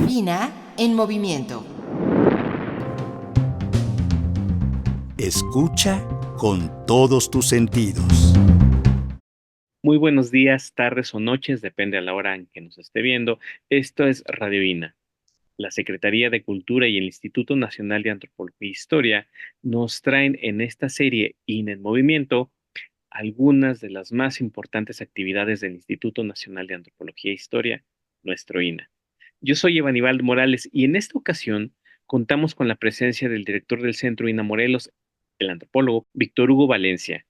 INA en movimiento. Escucha con todos tus sentidos. Muy buenos días, tardes o noches, depende a la hora en que nos esté viendo. Esto es Radio INA. La Secretaría de Cultura y el Instituto Nacional de Antropología e Historia nos traen en esta serie INA en Movimiento algunas de las más importantes actividades del Instituto Nacional de Antropología e Historia, nuestro INA. Yo soy Evanibaldo Morales y en esta ocasión contamos con la presencia del director del Centro INA Morelos, el antropólogo Víctor Hugo Valencia.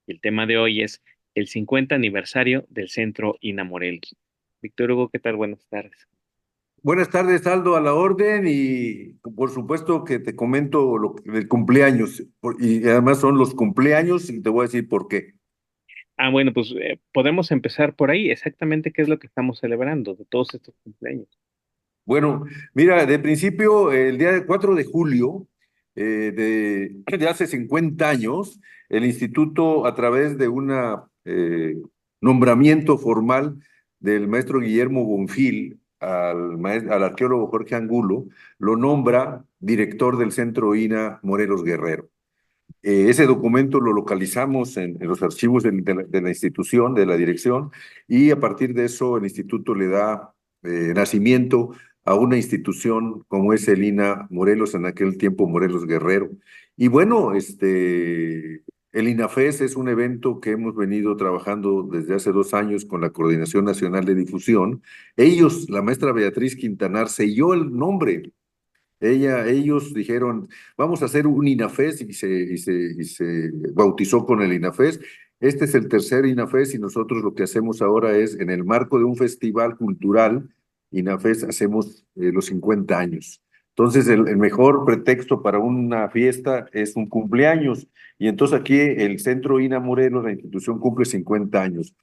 El tema de hoy es el 50 aniversario del Centro INA Morelos. Víctor Hugo, ¿qué tal? Buenas tardes. Buenas tardes, Aldo, a la orden y por supuesto que te comento del cumpleaños y además son los cumpleaños y te voy a decir por qué. Bueno, pues podemos empezar por ahí. Exactamente qué es lo que estamos celebrando de todos estos cumpleaños. Bueno, mira, de principio, el día 4 de julio de hace 50 años, el instituto a través de un nombramiento formal del maestro Guillermo Bonfil al arqueólogo Jorge Angulo, lo nombra director del Centro INA Morelos Guerrero. Ese documento lo localizamos en los archivos de la institución, de la dirección, y a partir de eso el instituto le da nacimiento a una institución como es el INA Morelos, en aquel tiempo Morelos Guerrero. Y bueno, el INAFES es un evento que hemos venido trabajando desde hace 2 años con la Coordinación Nacional de Difusión. Ellos, la maestra Beatriz Quintanar, selló el nombre. Ellos dijeron, vamos a hacer un INAFES y se bautizó con el INAFES. Este es el tercer INAFES y nosotros lo que hacemos ahora es, en el marco de un festival cultural, INAFES, hacemos los 50 años. Entonces, el mejor pretexto para una fiesta es un cumpleaños. Y entonces aquí el Centro INA Morelos, la institución, cumple 50 años.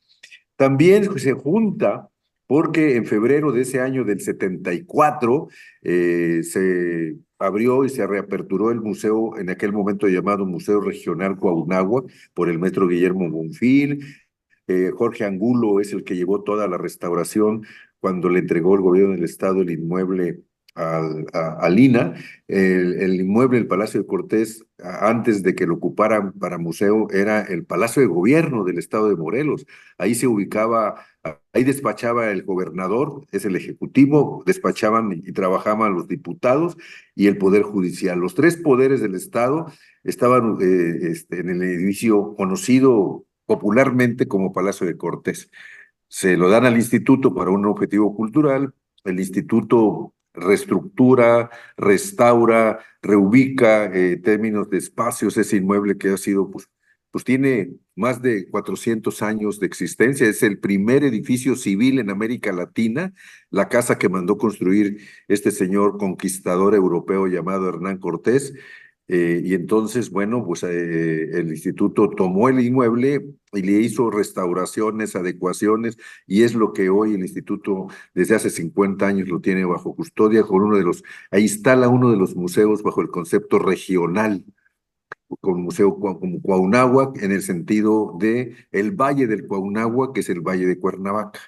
También se junta porque en febrero de ese año del 74 se abrió y se reaperturó el museo, en aquel momento llamado Museo Regional Cuauhnáhuac, por el maestro Guillermo Bonfil. Jorge Angulo es el que llevó toda la restauración cuando le entregó el gobierno del estado el inmueble al INA. El inmueble, el Palacio de Cortés, antes de que lo ocuparan para museo, era el Palacio de Gobierno del estado de Morelos. Ahí se ubicaba, ahí despachaba el gobernador, es el ejecutivo, despachaban y trabajaban los diputados y el Poder Judicial. Los tres poderes del estado estaban en el edificio conocido popularmente como Palacio de Cortés. Se lo dan al instituto para un objetivo cultural. El instituto reestructura, restaura, reubica términos de espacios ese inmueble que ha sido, pues tiene más de 400 años de existencia. Es el primer edificio civil en América Latina, la casa que mandó construir este señor conquistador europeo llamado Hernán Cortés. Y entonces, bueno, pues el instituto tomó el inmueble y le hizo restauraciones, adecuaciones, y es lo que hoy el instituto desde hace 50 años lo tiene bajo custodia con ahí instala uno de los museos bajo el concepto regional, con museo como Cuauhnáhuac, en el sentido de el Valle del Cuauhnáhuac, que es el Valle de Cuernavaca.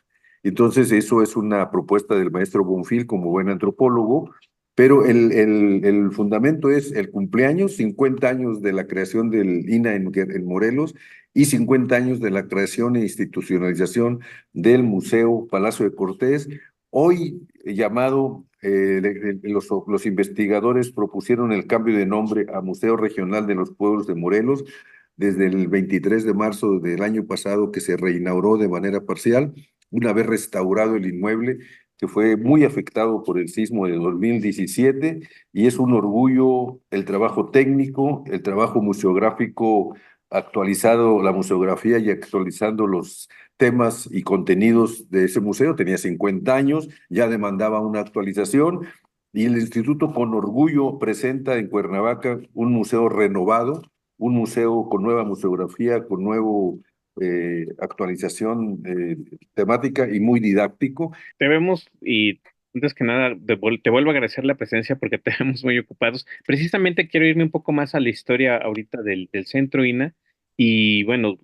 Entonces, eso es una propuesta del maestro Bonfil como buen antropólogo, pero el fundamento es el cumpleaños, 50 años de la creación del INA en Morelos y 50 años de la creación e institucionalización del Museo Palacio de Cortés, hoy llamado, los investigadores propusieron el cambio de nombre a Museo Regional de los Pueblos de Morelos desde el 23 de marzo del año pasado, que se reinauguró de manera parcial, una vez restaurado el inmueble, que fue muy afectado por el sismo de 2017, y es un orgullo el trabajo técnico, el trabajo museográfico actualizado, la museografía y actualizando los temas y contenidos de ese museo. Tenía 50 años, ya demandaba una actualización, y el instituto con orgullo presenta en Cuernavaca un museo renovado, un museo con nueva museografía, con nuevo actualización temática y muy didáctico. Te vemos y antes que nada te vuelvo a agradecer la presencia porque te vemos muy ocupados. Precisamente quiero irme un poco más a la historia ahorita del Centro INA y bueno,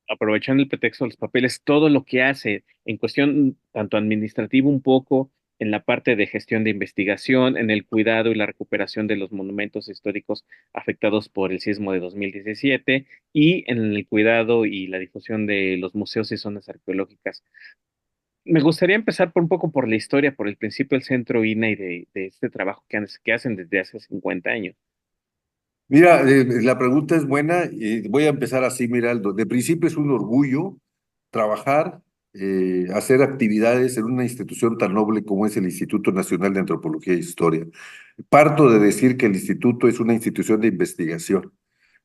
aprovechando el pretexto de los papeles, todo lo que hace en cuestión tanto administrativa un poco en la parte de gestión de investigación, en el cuidado y la recuperación de los monumentos históricos afectados por el sismo de 2017 y en el cuidado y la difusión de los museos y zonas arqueológicas. Me gustaría empezar por un poco por la historia, por el principio del Centro INA y de este trabajo que hacen desde hace 50 años. Mira, la pregunta es buena y voy a empezar así, mira, Aldo. De principio es un orgullo trabajar, hacer actividades en una institución tan noble como es el Instituto Nacional de Antropología e Historia. Parto de decir que el instituto es una institución de investigación.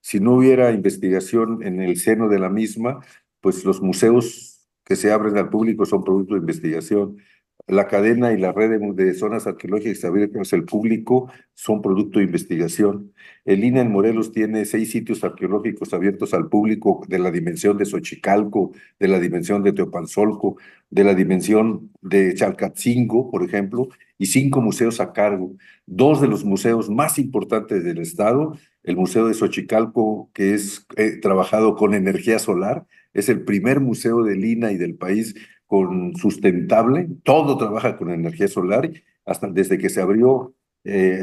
Si no hubiera investigación en el seno de la misma, pues los museos que se abren al público son producto de investigación. La cadena y la red de zonas arqueológicas abiertas al público son producto de investigación. El INA en Morelos tiene 6 sitios arqueológicos abiertos al público de la dimensión de Xochicalco, de la dimensión de Teopanzolco, de la dimensión de Chalcatzingo, por ejemplo, y 5 museos a cargo. 2 de los museos más importantes del estado, el Museo de Xochicalco, que es trabajado con energía solar, es el primer museo del INA y del país con sustentable, todo trabaja con energía solar, hasta desde que se abrió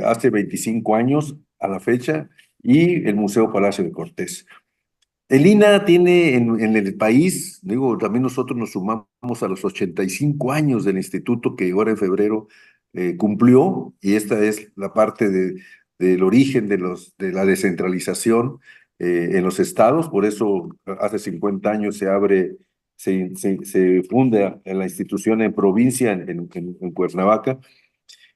hace 25 años a la fecha, y el Museo Palacio de Cortés. El INA tiene en el país, digo, también nosotros nos sumamos a los 85 años del instituto que ahora en febrero cumplió, y esta es la parte del origen de la descentralización en los estados. Por eso hace 50 años se funda la institución en provincia, en Cuernavaca.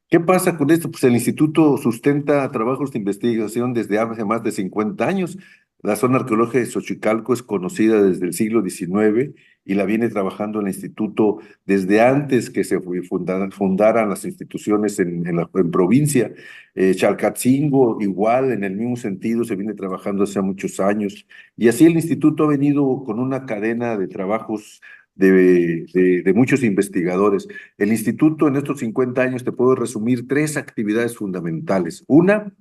¿Qué pasa con esto? Pues el instituto sustenta trabajos de investigación desde hace más de 50 años. La zona arqueológica de Xochicalco es conocida desde el siglo XIX y la viene trabajando el instituto desde antes que se fundaran las instituciones en provincia. Chalcatzingo, igual, en el mismo sentido, se viene trabajando hace muchos años. Y así el instituto ha venido con una cadena de trabajos de muchos investigadores. El instituto en estos 50 años te puedo resumir 3 actividades fundamentales. Una,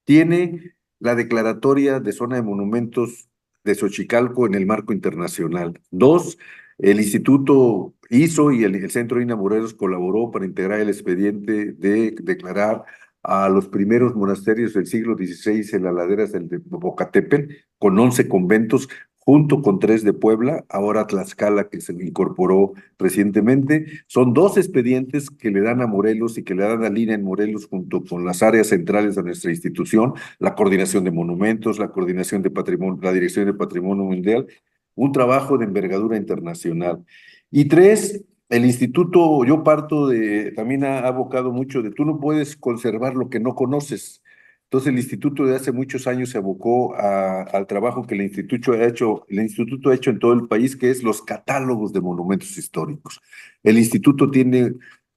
tiene la declaratoria de zona de monumentos de Xochicalco en el marco internacional. 2, el instituto hizo y el Centro INA Morelos colaboró para integrar el expediente de declarar a los primeros monasterios del siglo XVI en las laderas del Popocatépetl, con 11 conventos, junto con 3 de Puebla, ahora Tlaxcala, que se incorporó recientemente. Son 2 expedientes que le dan a Morelos y que le dan a Lina en Morelos, junto con las áreas centrales de nuestra institución, la coordinación de monumentos, la coordinación de patrimonio, la dirección de patrimonio mundial, un trabajo de envergadura internacional. Y 3, el instituto, yo parto también ha abocado mucho de, tú no puedes conservar lo que no conoces. Entonces el instituto de hace muchos años se abocó al trabajo que el instituto ha hecho en todo el país, que es los catálogos de monumentos históricos. El instituto tiene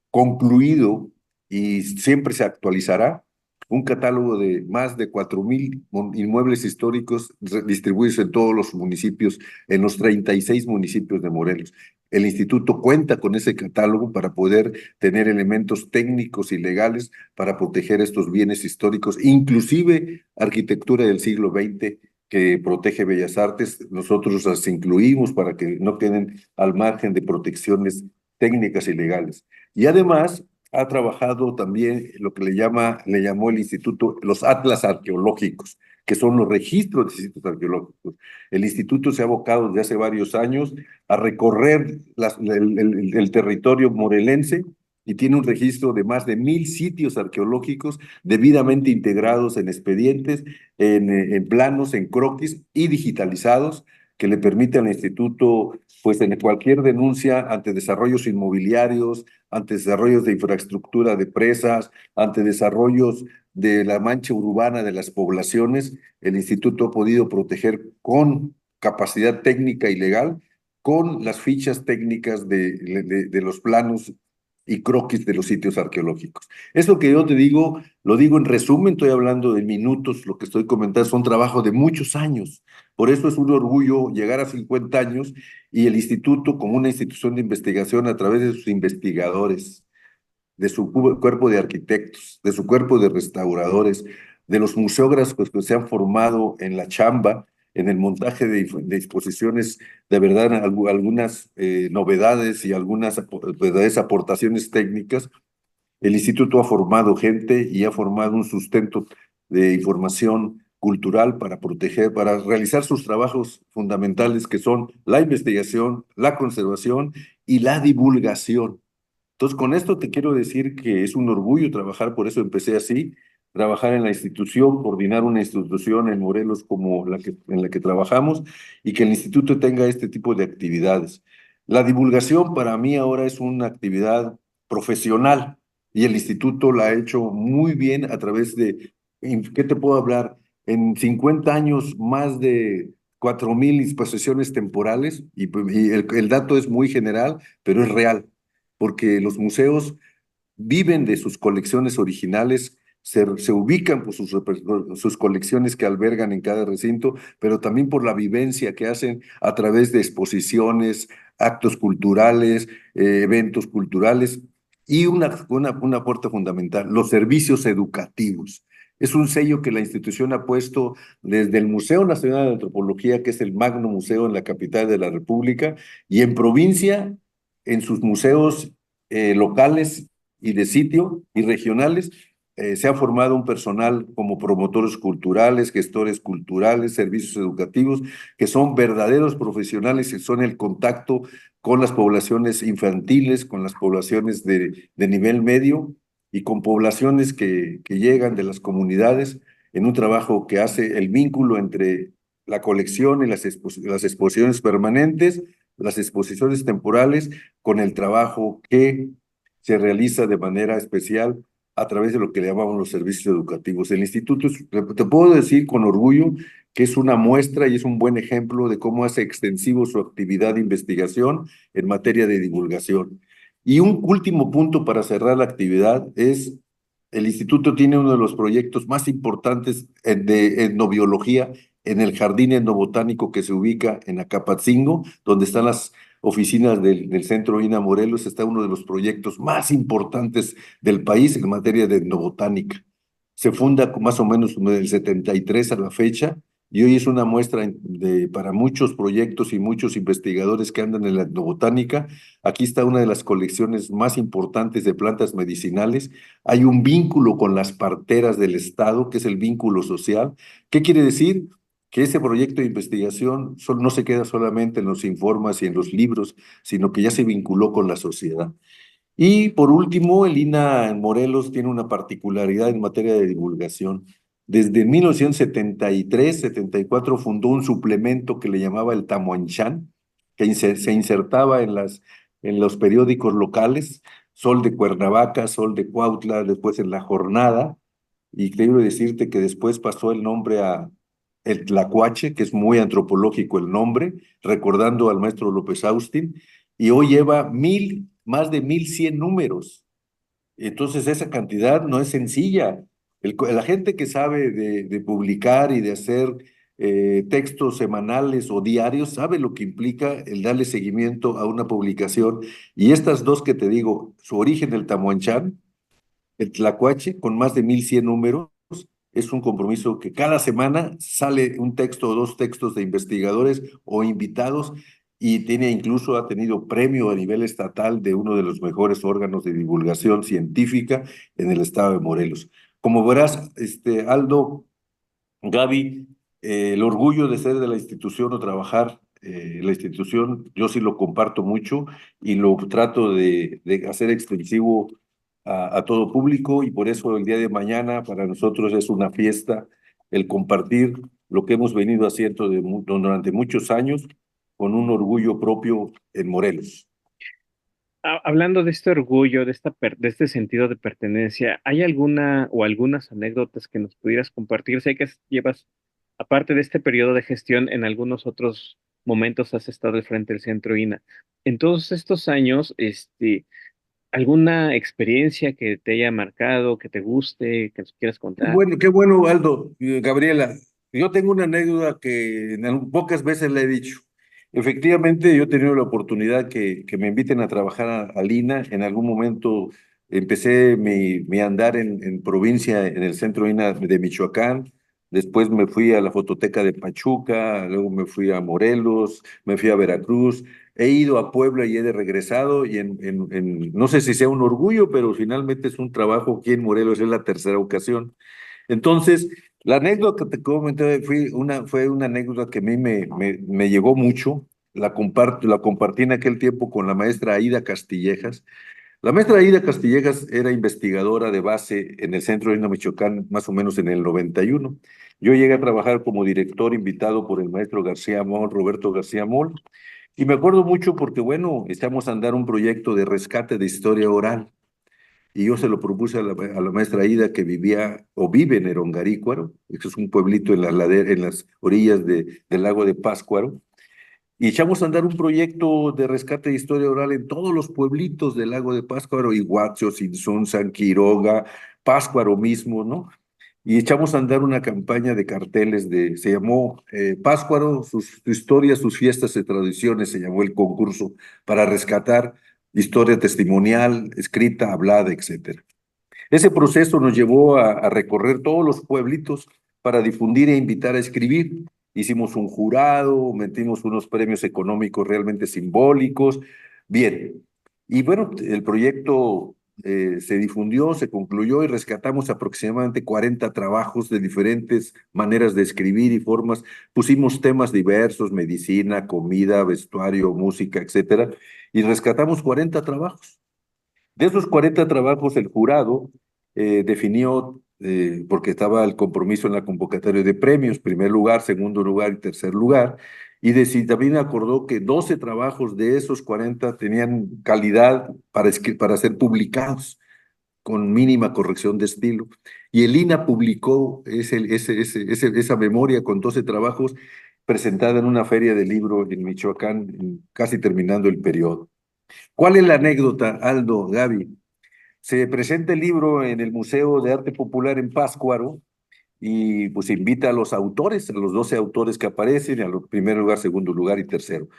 concluido y siempre se actualizará un catálogo de más de 4,000 inmuebles históricos distribuidos en todos los municipios, en los 36 municipios de Morelos. El instituto cuenta con ese catálogo para poder tener elementos técnicos y legales para proteger estos bienes históricos, inclusive arquitectura del siglo XX que protege Bellas Artes. Nosotros las incluimos para que no queden al margen de protecciones técnicas y legales. Y además ha trabajado también lo que le llamó el instituto los atlas arqueológicos, que son los registros de sitios arqueológicos. El instituto se ha abocado desde hace varios años a recorrer el territorio morelense y tiene un registro de más de 1,000 sitios arqueológicos debidamente integrados en expedientes, en planos, en croquis y digitalizados, que le permiten al instituto, pues en cualquier denuncia ante desarrollos inmobiliarios, ante desarrollos de infraestructura de presas, ante desarrollos de la mancha urbana de las poblaciones, el instituto ha podido proteger con capacidad técnica y legal, con las fichas técnicas de los planos y croquis de los sitios arqueológicos. Eso que yo te digo, lo digo en resumen, estoy hablando de minutos, lo que estoy comentando son trabajos de muchos años. Por eso es un orgullo llegar a 50 años y el instituto, como una institución de investigación, a través de sus investigadores, de su cuerpo de arquitectos, de su cuerpo de restauradores, de los museógrafos que se han formado en la chamba, en el montaje de exposiciones, de verdad, algunas novedades y algunas verdaderas aportaciones técnicas, El instituto ha formado gente y ha formado un sustento de información cultural para proteger, para realizar sus trabajos fundamentales que son la investigación, la conservación y la divulgación. Entonces, con esto te quiero decir que es un orgullo trabajar, por eso empecé así, trabajar en la institución, coordinar una institución en Morelos como en la que trabajamos y que el instituto tenga este tipo de actividades. La divulgación para mí ahora es una actividad profesional y el instituto la ha hecho muy bien a través de, ¿qué te puedo hablar? En 50 años, más de 4,000 exposiciones temporales y el dato es muy general, pero es real porque los museos viven de sus colecciones originales, se ubican por sus colecciones que albergan en cada recinto, pero también por la vivencia que hacen a través de exposiciones, actos culturales, eventos culturales y una puerta fundamental, los servicios educativos. Es un sello que la institución ha puesto desde el Museo Nacional de Antropología, que es el magno museo en la capital de la República, y en provincia, en sus museos locales y de sitio y regionales. Se ha formado un personal como promotores culturales, gestores culturales, servicios educativos, que son verdaderos profesionales y son el contacto con las poblaciones infantiles, con las poblaciones de nivel medio y con poblaciones que llegan de las comunidades en un trabajo que hace el vínculo entre la colección y las exposiciones permanentes, las exposiciones temporales, con el trabajo que se realiza de manera especial a través de lo que le llamamos los servicios educativos. El instituto, te puedo decir con orgullo que es una muestra y es un buen ejemplo de cómo hace extensivo su actividad de investigación en materia de divulgación. Y un último punto para cerrar la actividad es, el instituto tiene uno de los proyectos más importantes de etnobiología en el jardín etnobotánico que se ubica en Acapatzingo, donde están las oficinas del Centro INA Morelos. Está uno de los proyectos más importantes del país en materia de etnobotánica. Se funda más o menos del 73 a la fecha y hoy es una muestra para muchos proyectos y muchos investigadores que andan en la etnobotánica. Aquí está una de las colecciones más importantes de plantas medicinales. Hay un vínculo con las parteras del Estado, que es el vínculo social. ¿Qué quiere decir? Que ese proyecto de investigación no se queda solamente en los informes y en los libros, sino que ya se vinculó con la sociedad. Y por último, el INA en Morelos tiene una particularidad en materia de divulgación. Desde 1973-74 fundó un suplemento que le llamaba el Tamuanchán, que se insertaba en los periódicos locales, Sol de Cuernavaca, Sol de Cuautla, después en La Jornada, y quiero decirte que después pasó el nombre a el Tlacuache, que es muy antropológico el nombre, recordando al maestro López Austin, y hoy lleva más de 1,100 números. Entonces esa cantidad no es sencilla. La gente que sabe de publicar y de hacer textos semanales o diarios sabe lo que implica el darle seguimiento a una publicación. Y estas dos que te digo, su origen, el Tamuanchán, el Tlacuache, con más de 1,100 números, es un compromiso que cada semana sale un texto o dos textos de investigadores o invitados y ha tenido premio a nivel estatal de uno de los mejores órganos de divulgación científica en el estado de Morelos. Como verás, Aldo, Gaby, el orgullo de ser de la institución o trabajar en la institución, yo sí lo comparto mucho y lo trato de hacer extensivo a todo público, y por eso el día de mañana para nosotros es una fiesta el compartir lo que hemos venido haciendo durante muchos años con un orgullo propio en Morelos. Hablando de este orgullo, de este sentido de pertenencia, ¿hay alguna o algunas anécdotas que nos pudieras compartir? Sé que llevas, aparte de este periodo de gestión, en algunos otros momentos has estado al frente del Centro INA. En todos estos años, ¿alguna experiencia que te haya marcado, que te guste, que nos quieras contar? Qué bueno, Aldo, Gabriela. Yo tengo una anécdota que pocas veces le he dicho. Efectivamente, yo he tenido la oportunidad que me inviten a trabajar al INA. En algún momento empecé mi andar en provincia, en el centro INA de Michoacán. después me fui a la Fototeca de Pachuca, luego me fui a Morelos, me fui a Veracruz, he ido a Puebla y he de regresado, y no sé si sea un orgullo, pero finalmente es un trabajo aquí en Morelos, es la tercera ocasión. Entonces, la anécdota que te comenté fue una anécdota que a mí me llegó mucho, la compartí en aquel tiempo con la maestra Aida Castillejas. La maestra Aida Castillejas era investigadora de base en el Centro de Ina Michoacán, más o menos en el 91. Yo llegué a trabajar como director invitado por el maestro García Moll, Roberto García Moll, y me acuerdo mucho porque, bueno, echamos a andar un proyecto de rescate de historia oral, y yo se lo propuse a la maestra Aida, que vivía o vive en Erongarícuaro, que es un pueblito en en las orillas del lago de Pátzcuaro, y echamos a andar un proyecto de rescate de historia oral en todos los pueblitos del lago de Pátzcuaro, Iguazio, Sinsunzan, Quiroga, Pátzcuaro mismo, ¿no? Y echamos a andar una campaña de carteles se llamó Pátzcuaro, su historia, sus fiestas y tradiciones, se llamó el concurso, para rescatar historia testimonial, escrita, hablada, etcétera. Ese proceso nos llevó a recorrer todos los pueblitos para difundir e invitar a escribir. Hicimos un jurado, metimos unos premios económicos realmente simbólicos. Bien, y bueno, el proyecto se difundió, se concluyó, y rescatamos aproximadamente 40 trabajos de diferentes maneras de escribir y formas. Pusimos temas diversos: medicina, comida, vestuario, música, etcétera, y rescatamos 40 trabajos. De esos 40 trabajos, el jurado definió, porque estaba el compromiso en la convocatoria de premios, primer lugar, segundo lugar y tercer lugar, y también acordó que 12 trabajos de esos 40 tenían calidad para ser publicados con mínima corrección de estilo. Y el INA publicó esa memoria con 12 trabajos, presentada en una feria de libro en Michoacán, casi terminando el periodo. ¿Cuál es la anécdota, Aldo, Gaby? Se presenta el libro en el Museo de Arte Popular en Pátzcuaro, y pues invita a los autores, a los 12 autores que aparecen, a los primer lugar, segundo lugar y tercero.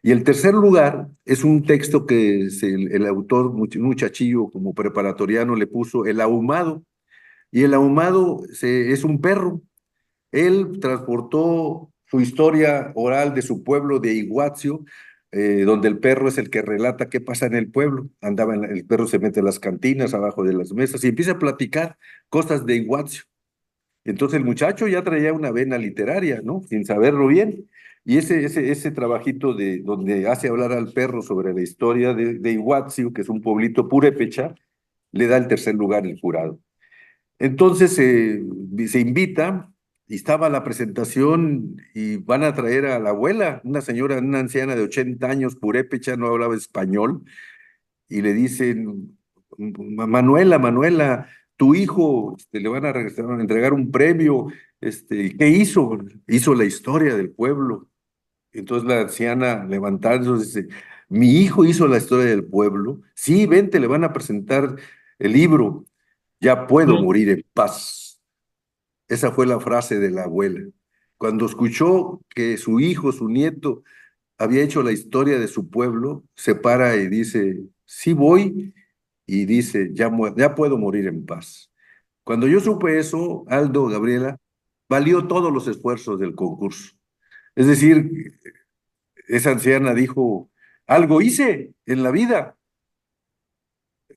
Y el tercer lugar es un texto que el autor, un muchachillo como preparatoriano, le puso El Ahumado. Y el ahumado es un perro. Él transportó su historia oral de su pueblo de Iguazio, donde el perro es el que relata qué pasa en el pueblo. El perro se mete en las cantinas, abajo de las mesas, y empieza a platicar cosas de Iguazio. Entonces el muchacho ya traía una vena literaria, ¿no? Sin saberlo bien. Y ese trabajito donde hace hablar al perro sobre la historia de Iguazio, que es un pueblito purépecha, le da el tercer lugar el jurado. Entonces se invita, y estaba la presentación, y van a traer a la abuela, una señora, una anciana de 80 años, purépecha, no hablaba español, y le dicen: Manuela, Manuela, tu hijo, le van a entregar un premio, ¿qué hizo? Hizo la historia del pueblo. Entonces la anciana, levantándose, dice: mi hijo hizo la historia del pueblo. Sí, vente, le van a presentar el libro. Ya puedo morir en paz. Esa fue la frase de la abuela. Cuando escuchó que su hijo, su nieto, había hecho la historia de su pueblo, se para y dice: sí voy, y dice: ya puedo morir en paz. Cuando yo supe eso, Aldo, Gabriela, valió todos los esfuerzos del concurso. Es decir, esa anciana dijo: algo hice en la vida,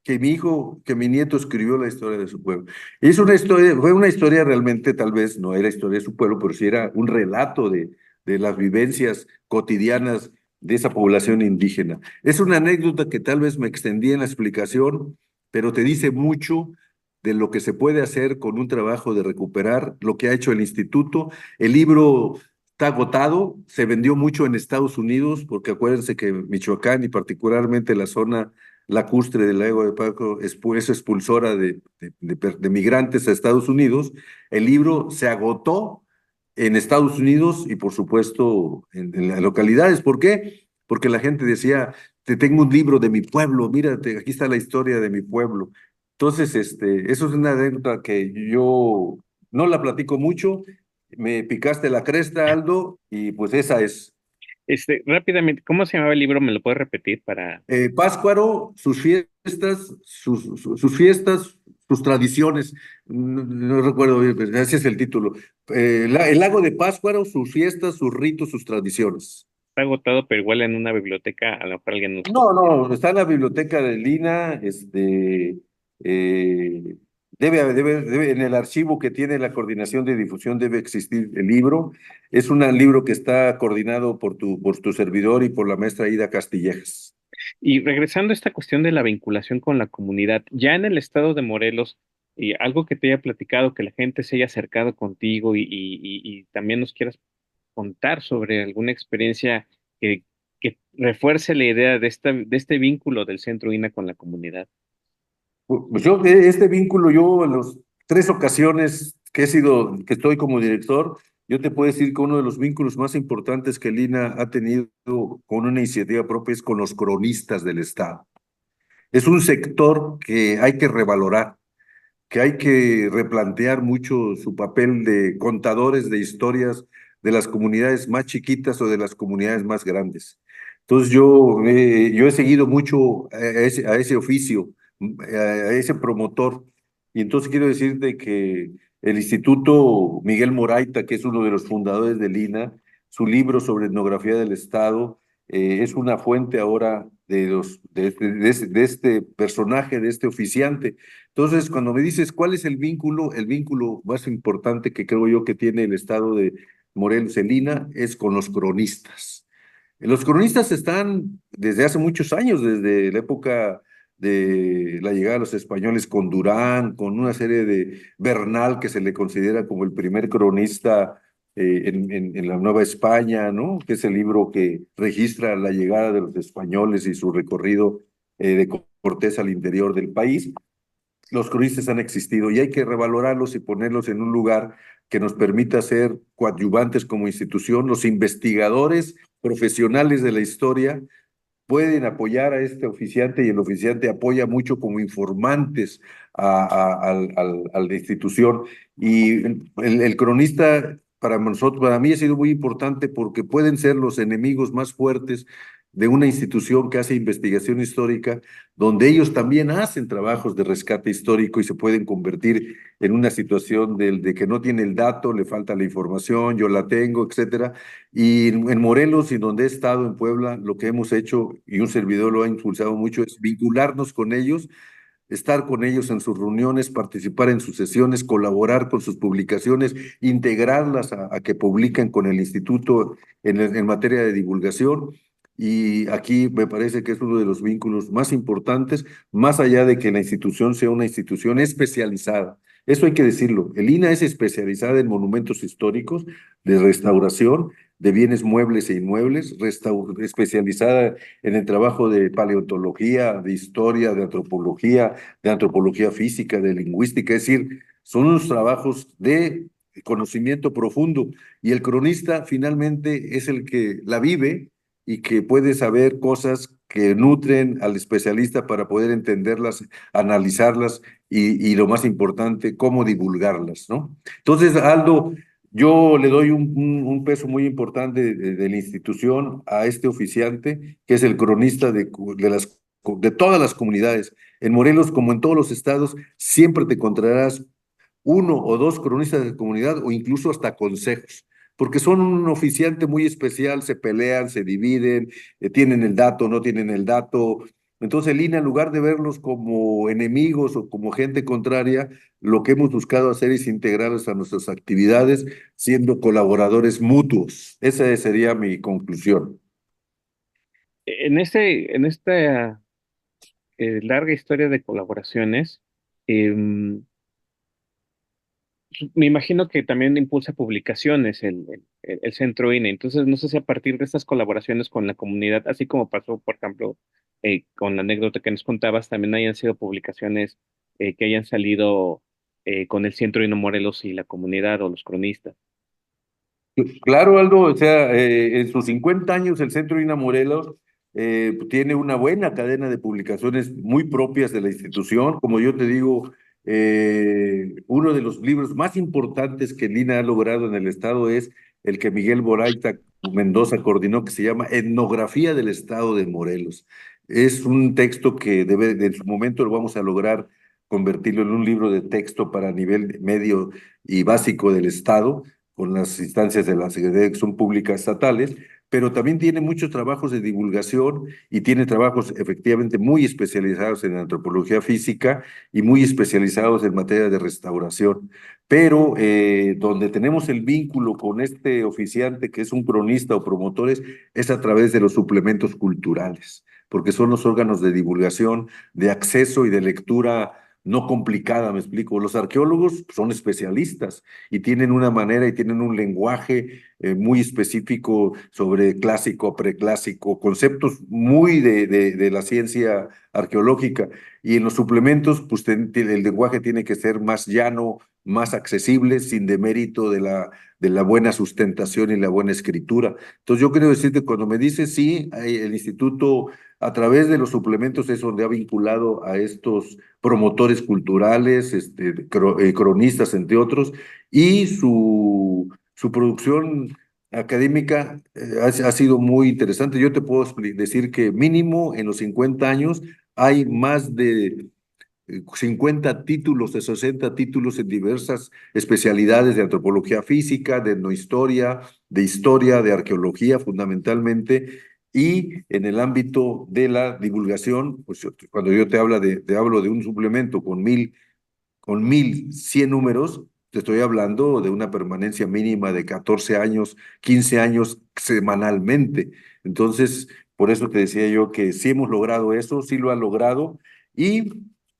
que mi hijo, que mi nieto escribió la historia de su pueblo. Fue una historia realmente, tal vez no era historia de su pueblo, pero sí era un relato de las vivencias cotidianas de esa población indígena. Es una anécdota que tal vez me extendí en la explicación, pero te dice mucho de lo que se puede hacer con un trabajo de recuperar lo que ha hecho el instituto. El libro está agotado, se vendió mucho en Estados Unidos, porque acuérdense que Michoacán, y particularmente la zona lacustre del lago de Paco, es expulsora de migrantes a Estados Unidos. El libro se agotó en Estados Unidos y, por supuesto, en las localidades. ¿Por qué? Porque la gente decía: te tengo un libro de mi pueblo, mírate, aquí está la historia de mi pueblo. Entonces, eso es una anécdota que yo no la platico mucho. Me picaste la cresta, Aldo, y pues esa es. Rápidamente, ¿cómo se llamaba el libro? ¿Me lo puedes repetir para...? Pátzcuaro, sus fiestas, sus fiestas, sus tradiciones, no recuerdo bien, pero ese es el título. El lago de Pátzcuaro, sus fiestas, sus ritos, sus tradiciones. Está agotado, pero igual en una biblioteca, a lo mejor alguien nos lo... No, no, está en la biblioteca de Lina, en el archivo que tiene la Coordinación de Difusión debe existir el libro. Es un libro que está coordinado por tu servidor y por la maestra Ida Castillejas. Y regresando a esta cuestión de la vinculación con la comunidad, ya en el estado de Morelos, y algo que te haya platicado, que la gente se haya acercado contigo y también nos quieras contar sobre alguna experiencia que refuerce la idea de este vínculo del Centro INA con la comunidad. Pues yo, este vínculo, yo en las 3 ocasiones que estoy como director, yo te puedo decir que uno de los vínculos más importantes que Lina ha tenido con una iniciativa propia es con los cronistas del Estado. Es un sector que hay que revalorar, que hay que replantear mucho su papel de contadores de historias de las comunidades más chiquitas o de las comunidades más grandes. Entonces yo he seguido mucho a ese oficio, a ese promotor, y entonces quiero decirte que el Instituto Miguel Moraita, que es uno de los fundadores del INA, su libro sobre etnografía del Estado, es una fuente ahora de este personaje, de este oficiante. Entonces, cuando me dices cuál es el vínculo más importante que creo yo que tiene el estado de Morelos, el INA, es con los cronistas. Los cronistas están desde hace muchos años, desde la época de la llegada de los españoles con Durán, con una serie de Bernal, que se le considera como el primer cronista en la Nueva España, ¿no? Que es el libro que registra la llegada de los españoles y su recorrido de Cortés al interior del país. Los cronistas han existido y hay que revalorarlos y ponerlos en un lugar que nos permita ser coadyuvantes como institución. Los investigadores profesionales de la historia pueden apoyar a este oficiante y el oficiante apoya mucho como informantes a la institución. Y el cronista para nosotros, para mí ha sido muy importante porque pueden ser los enemigos más fuertes de una institución que hace investigación histórica, donde ellos también hacen trabajos de rescate histórico y se pueden convertir en una situación de que no tiene el dato, le falta la información, yo la tengo, etcétera. Y en Morelos y donde he estado en Puebla, lo que hemos hecho, y un servidor lo ha impulsado mucho, es vincularnos con ellos, estar con ellos en sus reuniones, participar en sus sesiones, colaborar con sus publicaciones, integrarlas a que publiquen con el instituto en materia de divulgación. Y aquí me parece que es uno de los vínculos más importantes, más allá de que la institución sea una institución especializada. Eso hay que decirlo. El INA es especializada en monumentos históricos, de restauración, de bienes muebles e inmuebles, especializada en el trabajo de paleontología, de historia, de antropología física, de lingüística. Es decir, son unos trabajos de conocimiento profundo y el cronista finalmente es el que la vive y que puede saber cosas que nutren al especialista para poder entenderlas, analizarlas y lo más importante, cómo divulgarlas, ¿no? Entonces, Aldo, yo le doy un peso muy importante de la institución a este oficiante, que es el cronista de todas las comunidades. En Morelos, como en todos los estados, siempre te encontrarás uno o dos cronistas de comunidad o incluso hasta consejos, porque son un oficiante muy especial, se pelean, se dividen, tienen el dato, no tienen el dato. Entonces el INE, en lugar de verlos como enemigos o como gente contraria, lo que hemos buscado hacer es integrarlos a nuestras actividades, siendo colaboradores mutuos. Esa sería mi conclusión. En esta larga historia de colaboraciones, em, me imagino que también impulsa publicaciones el Centro INE. Entonces, no sé si a partir de estas colaboraciones con la comunidad, así como pasó, por ejemplo, con la anécdota que nos contabas, también hayan sido publicaciones que hayan salido con el Centro INE Morelos y la comunidad o los cronistas. Claro, Aldo, o sea, en sus 50 años el Centro INA Morelos tiene una buena cadena de publicaciones muy propias de la institución. Como yo te digo, uno de los libros más importantes que el INA ha logrado en el estado es el que Miguel Boraita Mendoza coordinó, que se llama Etnografía del Estado de Morelos. Es un texto que en su momento lo vamos a lograr convertirlo en un libro de texto para nivel medio y básico del Estado, con las instancias de la Secretaría de Educación Pública estatales, pero también tiene muchos trabajos de divulgación y tiene trabajos efectivamente muy especializados en antropología física y muy especializados en materia de restauración. Pero donde tenemos el vínculo con este oficiante que es un cronista o promotores es a través de los suplementos culturales, porque son los órganos de divulgación, de acceso y de lectura no complicada, me explico. Los arqueólogos son especialistas y tienen una manera y tienen un lenguaje muy específico sobre clásico, preclásico, conceptos muy de la ciencia arqueológica. Y en los suplementos, pues el lenguaje tiene que ser más llano, más accesible, sin demérito de la buena sustentación y la buena escritura. Entonces yo quiero decirte, cuando me dices sí, el instituto a través de los suplementos es donde ha vinculado a estos promotores culturales, cronistas, entre otros, y su producción académica ha sido muy interesante. Yo te puedo decir que mínimo en los 50 años hay más de 50 títulos, de 60 títulos en diversas especialidades de antropología física, de etnohistoria, de historia, de arqueología fundamentalmente, y en el ámbito de la divulgación, pues cuando yo te hablo de un suplemento con 1,100 números, te estoy hablando de una permanencia mínima de 14 años, 15 años semanalmente. Entonces, por eso te decía yo que sí hemos logrado eso, sí lo ha logrado, y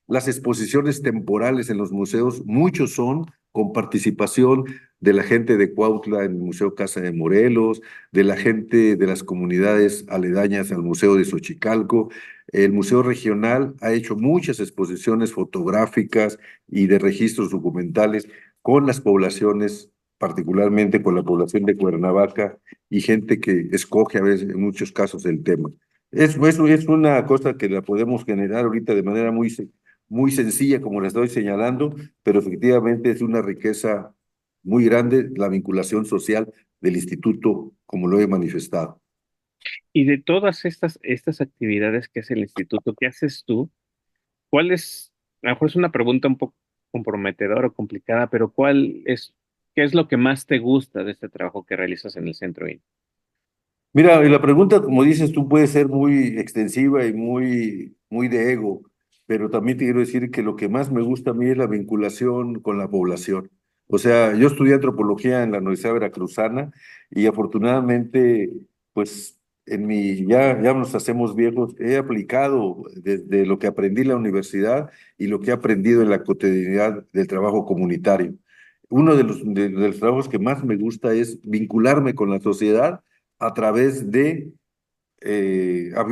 las exposiciones temporales en los museos, muchos son con participación de la gente de Cuautla en el Museo Casa de Morelos, de la gente de las comunidades aledañas al Museo de Xochicalco. El Museo Regional ha hecho muchas exposiciones fotográficas y de registros documentales con las poblaciones, particularmente con la población de Cuernavaca y gente que escoge a veces, en muchos casos, el tema. Es una cosa que la podemos generar ahorita de manera muy sencilla, como la estoy señalando, pero efectivamente es una riqueza muy grande la vinculación social del instituto, como lo he manifestado. Y de todas estas actividades que hace el instituto, ¿qué haces tú? ¿Cuál es, a lo mejor es una pregunta un poco comprometedora o complicada, pero qué es lo que más te gusta de este trabajo que realizas en el Centro INE? Mira, y la pregunta, como dices tú, puede ser muy extensiva y muy de ego, pero también te quiero decir que lo que más me gusta a mí es la vinculación con la población. O sea, yo estudié antropología en la Universidad Veracruzana y afortunadamente, pues ya nos hacemos viejos, he aplicado desde lo que aprendí en la universidad y lo que he aprendido en la cotidianidad del trabajo comunitario. Uno de los trabajos que más me gusta es vincularme con la sociedad a través de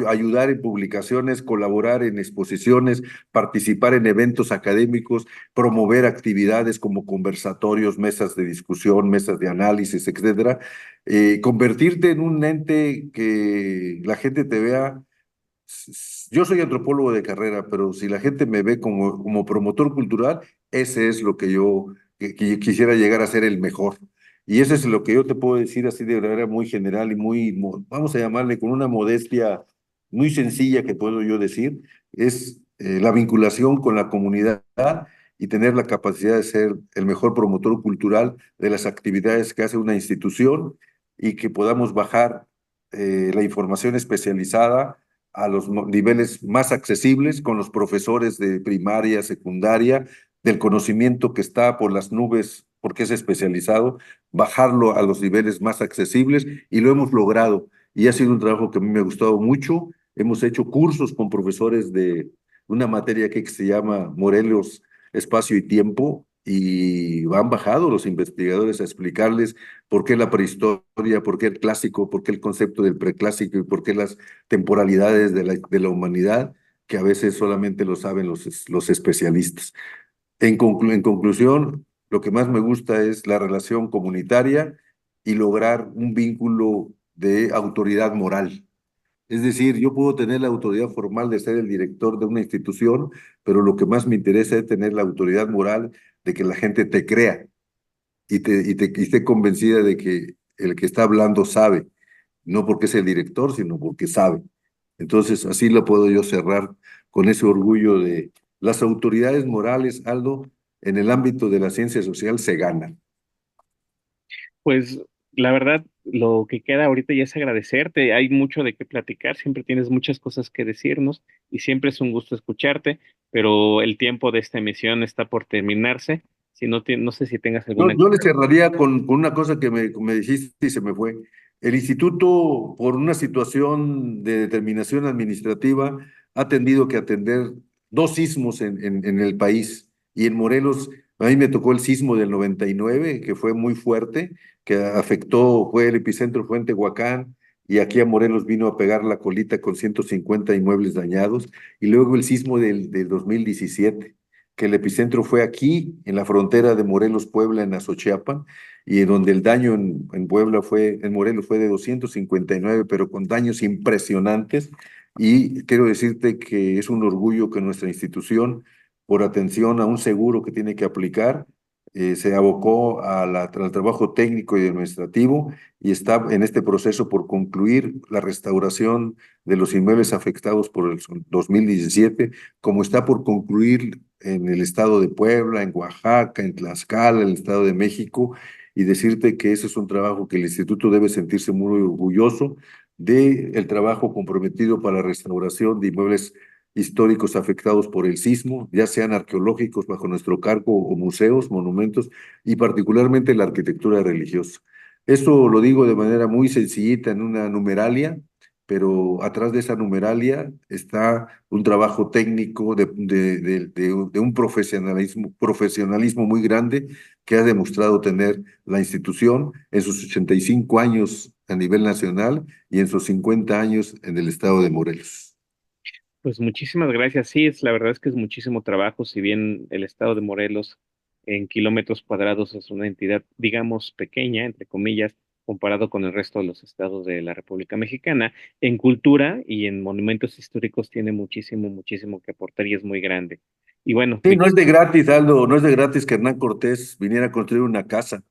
ayudar en publicaciones, colaborar en exposiciones, participar en eventos académicos, promover actividades como conversatorios, mesas de discusión, mesas de análisis, etcétera. Convertirte en un ente que la gente te vea. Yo soy antropólogo de carrera, pero si la gente me ve como promotor cultural, ese es lo que yo que quisiera llegar a ser el mejor. Y eso es lo que yo te puedo decir así de manera muy general y vamos a llamarle con una modestia muy sencilla que puedo yo decir, es la vinculación con la comunidad y tener la capacidad de ser el mejor promotor cultural de las actividades que hace una institución y que podamos bajar la información especializada a los niveles más accesibles con los profesores de primaria, secundaria, del conocimiento que está por las nubes porque es especializado, bajarlo a los niveles más accesibles y lo hemos logrado. Y ha sido un trabajo que a mí me ha gustado mucho. Hemos hecho cursos con profesores de una materia que se llama Morelos, Espacio y Tiempo, y han bajado los investigadores a explicarles por qué la prehistoria, por qué el clásico, por qué el concepto del preclásico y por qué las temporalidades de la humanidad, que a veces solamente lo saben los especialistas. En conclusión, lo que más me gusta es la relación comunitaria y lograr un vínculo de autoridad moral. Es decir, yo puedo tener la autoridad formal de ser el director de una institución, pero lo que más me interesa es tener la autoridad moral de que la gente te crea y esté convencida de que el que está hablando sabe, no porque es el director, sino porque sabe. Entonces, así lo puedo yo cerrar con ese orgullo las autoridades morales, Aldo, en el ámbito de la ciencia social se ganan. Pues la verdad, lo que queda ahorita ya es agradecerte. Hay mucho de qué platicar, siempre tienes muchas cosas que decirnos y siempre es un gusto escucharte, pero el tiempo de esta emisión está por terminarse. Si no, no sé si tengas alguna... Yo le cerraría con una cosa que me dijiste y se me fue. El instituto, por una situación de determinación administrativa, ha tenido que atender dos sismos en el país. Y en Morelos, a mí me tocó el sismo del 99, que fue muy fuerte, que afectó, fue el epicentro, fue en Tehuacán, y aquí a Morelos vino a pegar la colita con 150 inmuebles dañados. Y luego el sismo del 2017, que el epicentro fue aquí, en la frontera de Morelos-Puebla, en Azochiapan, y donde el daño en Puebla en Morelos fue de 259, pero con daños impresionantes. Y quiero decirte que es un orgullo que nuestra institución, por atención a un seguro que tiene que aplicar, se abocó al trabajo técnico y administrativo y está en este proceso por concluir la restauración de los inmuebles afectados por el 2017, como está por concluir en el estado de Puebla, en Oaxaca, en Tlaxcala, en el estado de México, y decirte que ese es un trabajo que el instituto debe sentirse muy orgulloso de el trabajo comprometido para la restauración de inmuebles históricos afectados por el sismo, ya sean arqueológicos bajo nuestro cargo o museos, monumentos, y particularmente la arquitectura religiosa. Esto lo digo de manera muy sencillita en una numeralia, pero atrás de esa numeralia está un trabajo técnico de un profesionalismo muy grande que ha demostrado tener la institución en sus 85 años a nivel nacional y en sus 50 años en el estado de Morelos. Pues muchísimas gracias. Sí, la verdad es que es muchísimo trabajo, si bien el estado de Morelos en kilómetros cuadrados es una entidad, digamos, pequeña, entre comillas, comparado con el resto de los estados de la República Mexicana, en cultura y en monumentos históricos tiene muchísimo, muchísimo que aportar y es muy grande. Y bueno, Sí, no es de gratis, Aldo, no es de gratis que Hernán Cortés viniera a construir una casa,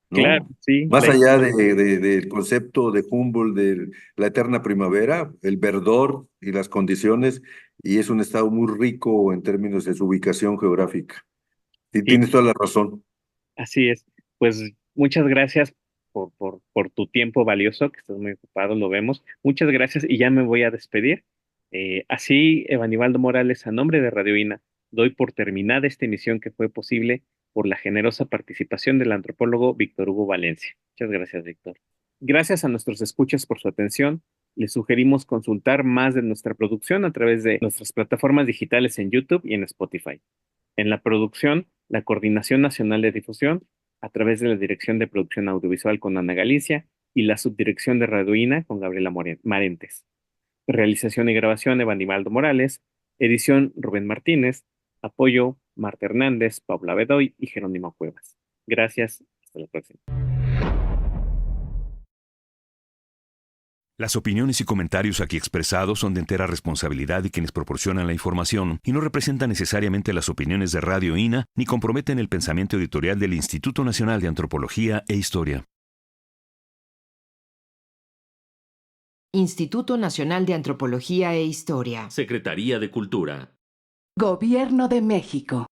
claro, ¿no? sí, Más allá del concepto de Humboldt de la eterna primavera, el verdor y las condiciones, y es un estado muy rico en términos de su ubicación geográfica. Sí, tienes toda la razón. así es. Pues muchas gracias por tu tiempo valioso, que estás muy ocupado, lo vemos. Muchas gracias y ya me voy a despedir. Así, Evanibaldo Morales, a nombre de Radio INA, doy por terminada esta emisión que fue posible por la generosa participación del antropólogo Víctor Hugo Valencia. Muchas gracias, Víctor. Gracias a nuestros escuchas por su atención. Les sugerimos consultar más de nuestra producción a través de nuestras plataformas digitales en YouTube y en Spotify. En la producción, la Coordinación Nacional de Difusión, a través de la Dirección de Producción Audiovisual con Ana Galicia y la Subdirección de Radioína con Gabriela Marentes. Realización y grabación, Evanibaldo Morales. Edición, Rubén Martínez. Apoyo, Marta Hernández, Paula Bedoy y Jerónimo Cuevas. Gracias. Hasta la próxima. Las opiniones y comentarios aquí expresados son de entera responsabilidad de quienes proporcionan la información y no representan necesariamente las opiniones de Radio INA ni comprometen el pensamiento editorial del Instituto Nacional de Antropología e Historia. Instituto Nacional de Antropología e Historia. Secretaría de Cultura. Gobierno de México.